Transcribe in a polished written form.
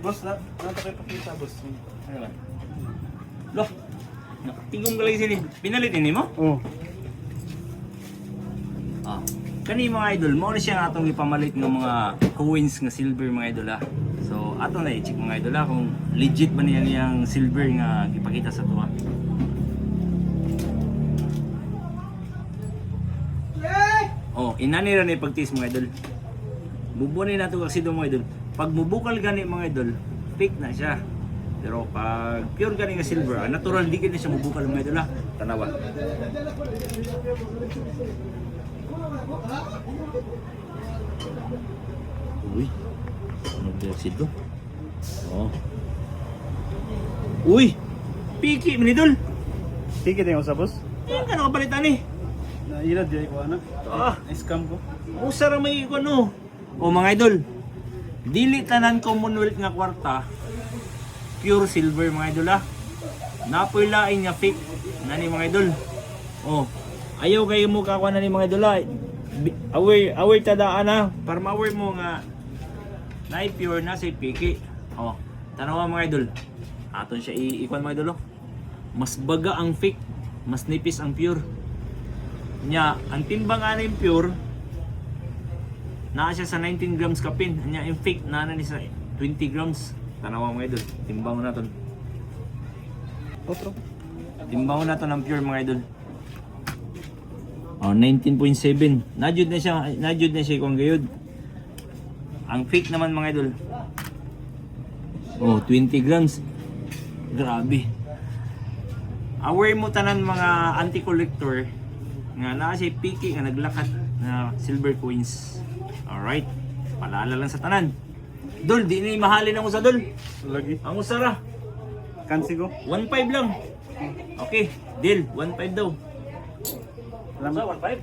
Boss, nato kayo pakita, boss. Ano ba? Loh, tingong galay sini. Pinalitin ni mo? Oh. Ah. Kani mga idol, mo na siya nga atong ipamalit ng mga coins nga silver mga idol ah. So ato na i-check mga idol ah kung legit ba niya niyang silver nga gipakita sa tuwa. Oh, inani ra ni pagtis mga idol. Bubunin nato kasi do mga idol. Pag mubukal gani mga idol, fake na siya. Pero pag pure gani nga silver, natural di na siya mubukal mga idol ah. Tanawa. Uy. Ano dioxide to? Oh. Uy. Piki man idol. Sige tayo sa boss. Yan ka nakapalitan eh. Nailad di ko anak. Ah. Na-scam ko. Usa ra may ano. O mga idol. Dili tanan Commonwealth nga kwarta. Pure silver mga idol ah. Napoy lain nga fake. Nani mga idol. Oh. Ayaw kayo mo kakuha na ni mga idol ah. Aware tadaan na para ma-aware mo nga na pure na si Piki. Oh. Tanawa mga idol. Aton siya ikuan mga idol oh. Mas baga ang fake, mas nipis ang pure. Nya, ang timbang ana yung pure naa siya sa 19 grams kapin. Nya yung fake naa ni sa 20 grams. Tanawa mga idol, timbang naton. Otro. Timbang naton ang pure mga idol. Oh, 19.7. Najud na siya kung gayud. Ang fake naman mga idol. Oh, 20 grams. Grabe. Aware mo tanan mga anti-collector nga naa siya Piki nga naglakat na silver coins. Alright. Paalala lang sa tanan. Dol, di ni mahalin ang usa dol. Lagi. Ang usara. Kansi ko. 1.5 lang. Okay, deal. 1.5 daw. Salamat. 1.5?